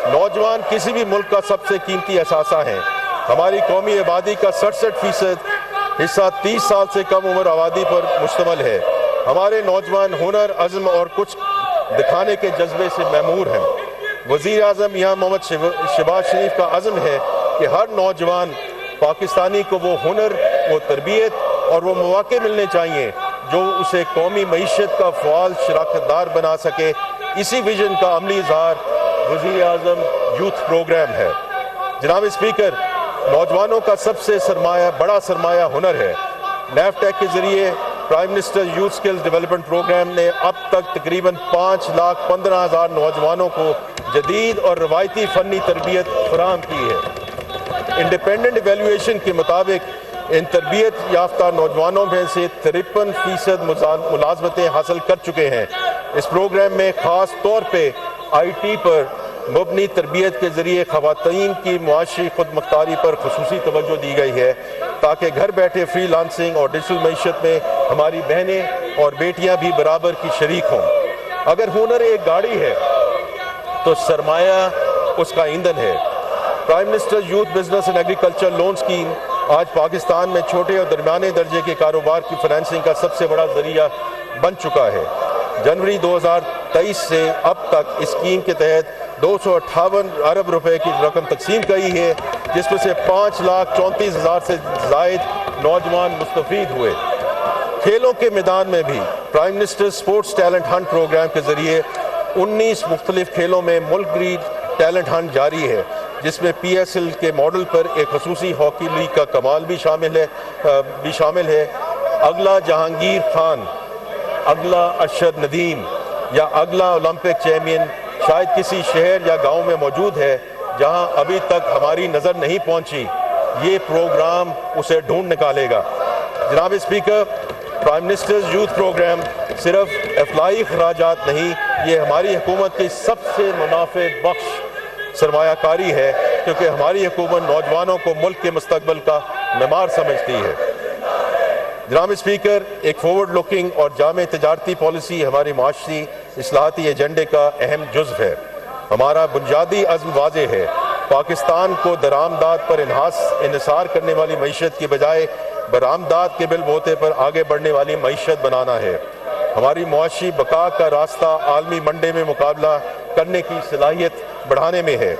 नौजवान किसी भी मुल्क का सबसे कीमती असासा हैं। हमारी कौमी आबादी का 67% हिस्सा 30 साल से कम उम्र आबादी पर मुश्तमिल है। हमारे नौजवान हुनर, अज़्म और कुछ दिखाने के जज्बे से मैमूर हैं। वज़ीर आज़म यहाँ मोहम्मद शहबाज शरीफ का अज़्म है कि हर नौजवान पाकिस्तानी को वो हुनर, वो तरबियत और वो मौके मिलने चाहिए जो उसे कौमी मईशत का फ़आल शराकतदार बना सके। इसी विजन का अमली इज़हार वज़ीर आज़म यूथ प्रोग्राम है। जनाब स्पीकर, नौजवानों का सबसे बड़ा सरमाया हुनर है। नैफटेक के ज़रिए prime minister youth skills development programme ने अब तक तकरीबन 5,15,000 नौजवानों को जदीद और रवायती फ़नी तरबियत फराहम की है। इंडिपेंडेंट एवेल्यूएशन के मुताबिक इन तरबियत याफ्ता नौजवानों में से 53% मुलाजमतें हासिल कर चुके हैं। इस प्रोग्राम में ख़ास तौर पे IT पर मुबनी तरबियत के ज़रिए ख़वातीन की मुआशी खुद मुख्तारी पर खुसूसी तवज्जो दी गई है ताकि घर बैठे फ्री लांसिंग और डिजिटल मईशत में हमारी बहनें और बेटियां भी बराबर की शरीक हों। अगर हुनर एक गाड़ी है तो सरमाया उसका ईंधन है। Prime minister youth business and agriculture loan scheme आज पाकिस्तान में छोटे और दरमियाने दर्जे के कारोबार की फाइनेंसिंग का सबसे बड़ा ज़रिया बन चुका है। जनवरी 2023 से अब तक इस स्कीम के तहत 258 अरब रुपए की रकम तकसीम की है, जिसमें से 5,34,000 से ज़ायद नौजवान मुस्तफ़ीद हुए। खेलों के मैदान में भी prime minister sports talent hunt programme के ज़रिए 19 मुख्तलिफ खेलों में मुल्क टैलेंट हंट जारी है, जिसमें PSL के मॉडल पर एक खसूसी हॉकी लीग का कमाल भी शामिल है। अगला जहांगीर खान, अगला अरशद नदीम या अगला ओलंपिक चैम्पियन शायद किसी शहर या गांव में मौजूद है जहां अभी तक हमारी नज़र नहीं पहुंची। ये प्रोग्राम उसे ढूंढ निकालेगा। जनाब speaker, prime minister's youth programme सिर्फ अफलाई खराजात नहीं, ये हमारी हुकूमत की सबसे मुनाफे बख्श सरमायाकारी है, क्योंकि हमारी हुकूमत नौजवानों को मुल्क के मुस्तकबिल का मेमार समझती है। जनाब स्पीकर, एक फॉरवर्ड लुकिंग और जामे तजारती पॉलिसी हमारी माशी इस्लाहाती एजेंडे का अहम जुज़्व है। हमारा बुनियादी अज़्म वाज़े है, पाकिस्तान को दरामदाद पर इन्हिसार करने वाली मईशत की बजाय बरामदाद के बलबूते पर आगे बढ़ने वाली मईशत बनाना है। हमारी मुआशी बका का रास्ता आलमी मंडे में मुकाबला करने की सलाहियत बढ़ाने में है।